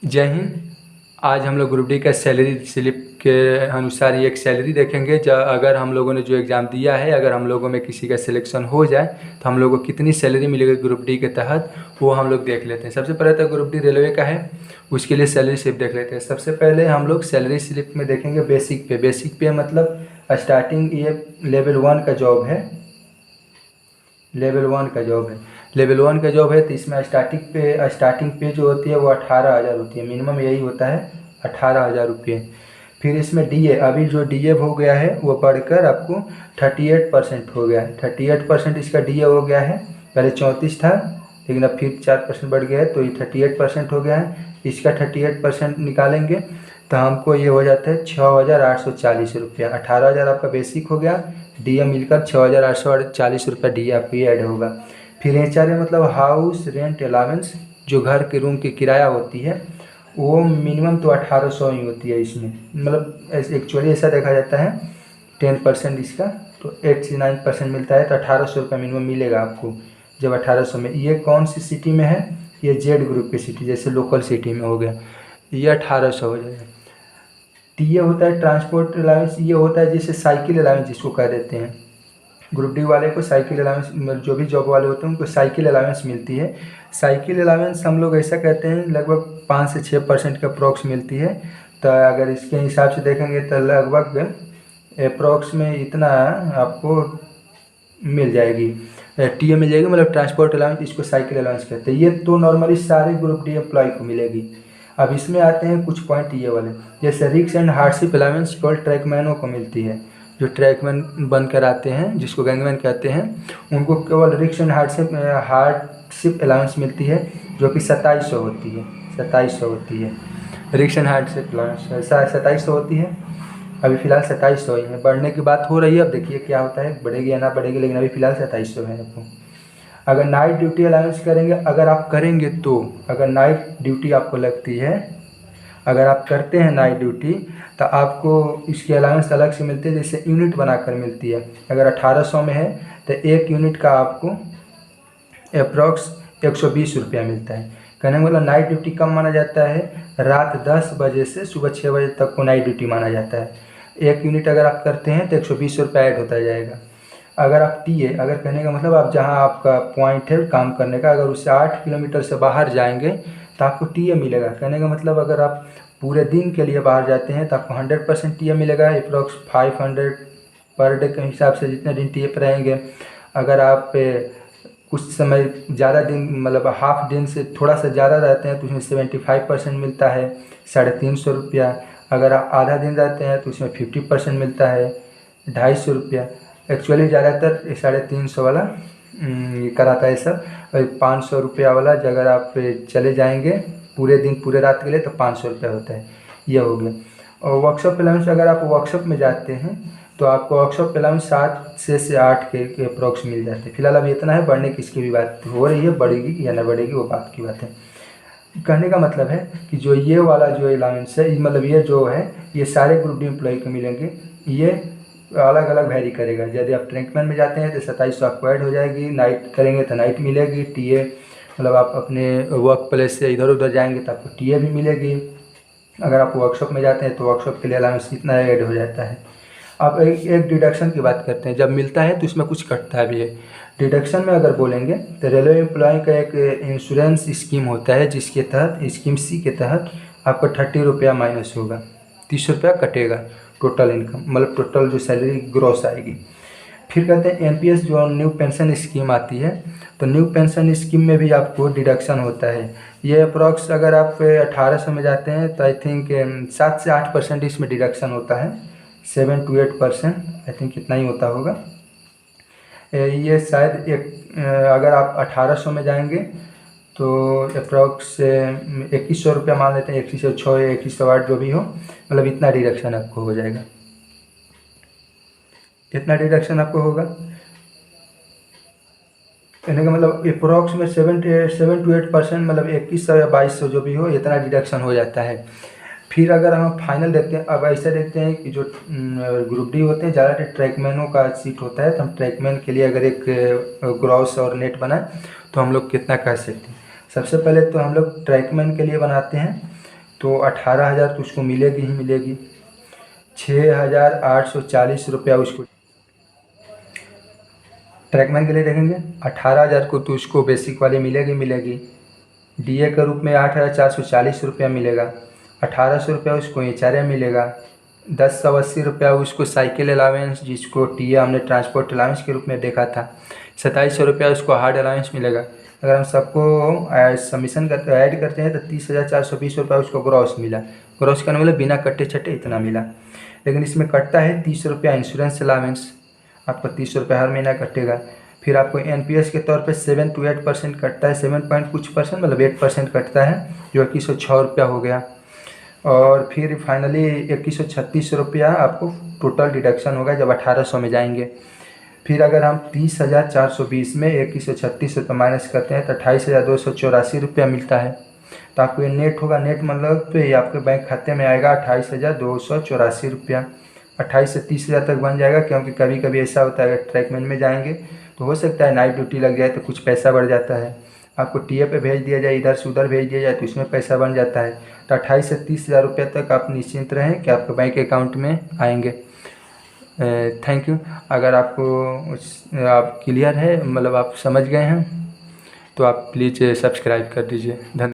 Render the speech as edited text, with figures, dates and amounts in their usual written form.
जय हिंद। आज हम लोग ग्रुप डी का सैलरी स्लिप के अनुसार ये एक सैलरी देखेंगे। अगर हम लोगों ने जो एग्ज़ाम दिया है, अगर हम लोगों में किसी का सिलेक्शन हो जाए तो हम लोगों को कितनी सैलरी मिलेगी ग्रुप डी के तहत, वो हम लोग देख लेते हैं। सबसे पहले तो ग्रुप डी रेलवे का है, उसके लिए सैलरी स्लिप देख लेते हैं। सबसे पहले हम लोग सैलरी स्लिप में देखेंगे बेसिक पे मतलब स्टार्टिंग, ये लेवल 1 का जॉब है। लेवल 1 का जॉब है तो इसमें स्टार्टिंग पे जो होती है वो 18,000 होती है। मिनिमम यही होता है 18,000 रुपये। फिर इसमें डीए, अभी जो डीए हो गया है वो बढ़कर आपको 38% हो गया है। 38% इसका डीए हो गया है। पहले 34 था, लेकिन अब फिर 4% बढ़ गया है तो ये 38% हो गया है। इसका 38% निकालेंगे तो हमको ये हो जाता है 6,840 रुपया। 18,000 आपका बेसिक हो गया, डीए मिलकर 6,840 रुपये डीए आपको ऐड होगा। फिर HRA मतलब हाउस रेंट अलावेंस, जो घर के रूम की किराया होती है वो मिनिमम तो 1800 ही होती है इसमें। मतलब एक्चुअली ऐसा देखा जाता है 10% इसका तो 8 से 9% मिलता है, तो 1800 रुपये मिनिमम मिलेगा आपको। जब 1800 में, ये कौन सी सिटी में है? ये जेड ग्रुप की सिटी, जैसे लोकल सिटी में हो गया, ये 1800 हो जाएगा। टीए होता है ट्रांसपोर्ट अलाउंस, ये होता है जैसे साइकिल अलाउंस जिसको कह देते हैं। ग्रुप डी वाले को साइकिल अलाउंस, जो भी जॉब वाले होते हैं उनको साइकिल अलाउंस मिलती है। साइकिल अलाउंस हम लोग ऐसा कहते हैं लगभग 5 से 6% का अप्रॉक्स मिलती है। तो अगर इसके हिसाब से देखेंगे तो लगभग अप्रॉक्स में इतना आपको मिल जाएगी, टीए मिल जाएगी, मतलब ट्रांसपोर्ट अलाउंस, इसको साइकिल अलाउंस कहते हैं। ये तो नॉर्मली सारे ग्रुप डी एम्प्लॉय को मिलेगी। अब इसमें आते हैं कुछ पॉइंट ये वाले, जैसे रिक्स एंड हार्डशिप अलाउंस केवल ट्रैकमैनों को मिलती है। जो ट्रैकमैन बनकर आते हैं, जिसको गैंगमैन कहते हैं, उनको केवल रिक्स एंड हार्डशिप अलाउंस मिलती है, जो कि 2700 होती है। 2700 होती है रिक्स एंड हार्डशिप अलाउंस, 2700 होती है। अभी फ़िलहाल 2700 ही है, बढ़ने की बात हो रही है, अब देखिए क्या होता है, बढ़ेगी या ना बढ़ेगी, लेकिन अभी फ़िलहाल 2700 है आपको। अगर नाइट ड्यूटी अलाउंस करेंगे, अगर आप करेंगे तो, अगर नाइट ड्यूटी आपको लगती है, अगर आप करते हैं नाइट ड्यूटी तो आपको इसकी अलाउंस अलग से मिलती है, जैसे यूनिट बनाकर मिलती है। अगर 1800 में है तो 1 यूनिट का आपको अप्रॉक्स 120 रुपया मिलता है। कहने का मतलब नाइट ड्यूटी कब माना जाता है? रात 10 बजे से सुबह 6 बजे तक को नाइट ड्यूटी माना जाता है। 1 यूनिट अगर आप करते हैं तो 120 रुपया ऐड होता जाएगा। अगर आप टीए, अगर कहने का मतलब आप जहां आपका पॉइंट है काम करने का, अगर उससे 8 किलोमीटर से बाहर जाएंगे तो आपको टीए मिलेगा। कहने का मतलब अगर आप पूरे दिन के लिए बाहर जाते हैं तो आपको 100% टीए मिलेगा, अप्रॉक्स 500 पर डे के हिसाब से जितने दिन टीए पर रहेंगे। अगर आप कुछ समय ज़्यादा दिन, मतलब हाफ दिन से थोड़ा सा ज़्यादा रहते हैं तो उसमें 75% मिलता है, 350 रुपया। अगर आप आधा दिन रहते हैं तो उसमें 50% मिलता है, 250 रुपया। एक्चुअली ज़्यादातर 350 वाला कराता है सब। 500 रुपया वाला अगर आप चले जाएंगे पूरे दिन पूरे रात के लिए तो 500 रुपया होता है। यह हो गया। और वर्कशॉप अलाउंस, अगर आप वर्कशॉप में जाते हैं तो आपको वर्कशॉप अलाउंस 7 से 8 के अप्रॉक्स मिल जाते हैं। फिलहाल अभी इतना है, बढ़ने की इसकी भी बात हो रही है, बढ़ेगी या ना बढ़ेगी वो बात की बात है। कहने का मतलब है कि जो ये वाला जो अलाउंस है, मतलब ये जो है, ये सारे ग्रुप डी एम्प्लॉय को मिलेंगे। ये अलग अलग वैरी करेगा। यदि आप ट्रैकमैन में जाते हैं तो 2700 आपको ऐड हो जाएगी, नाइट करेंगे तो नाइट मिलेगी टीए, मतलब आप अपने वर्क प्लेस से इधर उधर जाएंगे तो आपको टीए भी मिलेगी। अगर आप वर्कशॉप में जाते हैं तो वर्कशॉप के लिए अलाउंस इतना ऐड हो जाता है। अब एक डिडक्शन की बात करते हैं। जब मिलता है तो उसमें कुछ कटता भी है। डिडक्शन में अगर बोलेंगे तो रेलवे एम्प्लॉय का एक इंश्योरेंस स्कीम होता है, जिसके तहत स्कीम सी के तहत आपको 30 रुपया माइनस होगा, 30 रुपया कटेगा टोटल इनकम, मतलब टोटल जो सैलरी ग्रॉस आएगी। फिर कहते हैं एनपीएस, जो न्यू पेंशन स्कीम आती है, तो न्यू पेंशन स्कीम में भी आपको डिडक्शन होता है। ये अप्रॉक्स अगर आप 1800 में जाते हैं तो आई थिंक 7 से 8% इसमें डिडक्शन होता है, 7 to 8% आई थिंक इतना ही होता होगा। ये शायद अगर आप 1800 में जाएंगे तो अप्रॉक्स 2100 रुपया मान लेते हैं, 2106 या 2108 जो भी हो, मतलब इतना डिडक्शन आपको हो जाएगा, इतना डिडक्शन आपको होगा। कहने का मतलब अप्रॉक्स में 7 to 8%, मतलब 2100 या 2200 जो भी हो, इतना डिडक्शन हो जाता है। फिर अगर हम फाइनल देखते हैं, अब ऐसा देखते हैं कि जो ग्रुप डी होते हैं ज़्यादातर ट्रैकमैनों का सीट होता है, तो हम ट्रैकमैन के लिए अगर एक ग्रॉस और नेट बनाए तो हम लोग कितना कर सकते हैं। सबसे पहले तो हम लोग ट्रैकमैन के लिए बनाते हैं तो 18,000 तो उसको मिलेगी ही मिलेगी। 6,840 रुपया उसको ट्रैकमैन के लिए देखेंगे। 18,000 को तो उसको बेसिक वाली मिलेगी। डीए के रूप में 8,440 रुपया मिलेगा। 1,800 रुपया उसको HRA मिलेगा। 1080 रुपया उसको साइकिल अलावेंस, जिसको टीए हमने ट्रांसपोर्ट अलावेंस के रूप में देखा था। 2700 रुपया उसको हार्ड अलावेंस मिलेगा। अगर हम सबको सबमिशन करते ऐड करते हैं तो 30,420 रुपया उसको ग्रॉस मिला। ग्रॉस करने मतलब बिना कटे छटे इतना मिला। लेकिन इसमें कटता है 30 रुपया इंश्योरेंस अलावेंस, आपको 30 रुपया हर महीना कटेगा। फिर आपको NPS के तौर पे 7 to 8% कटता है, 7 पॉइंट कुछ परसेंट मतलब 8% कटता है, जो 2106 रुपया हो गया। और फिर फाइनली 2136 रुपया आपको टोटल डिडक्शन होगा जब 1800 में जाएंगे। फिर अगर हम 30,420 में 2136 रुपये माइनस करते हैं तो 28,284 रुपया मिलता है। तो आपको ये नेट होगा, नेट मतलब तो ये आपके बैंक खाते में आएगा 28,284 रुपया। 28 से 30,000 तक बन जाएगा, क्योंकि कभी कभी ऐसा होता है अगर ट्रैकमैन में जाएंगे तो हो सकता है नाइट ड्यूटी लग जाए तो कुछ पैसा बढ़ जाता है। आपको टीए पे भेज दिया जाए, इधर से उधर भेज दिया जाए तो उसमें पैसा बन जाता है। तो 28 से 30,000 रुपये तक आप निश्चिंत रहें कि आपके बैंक अकाउंट में आएंगे। Thank you. अगर आपको आप क्लियर है, मतलब आप समझ गए हैं, तो आप प्लीज़ सब्सक्राइब कर दीजिए। धन्यवाद।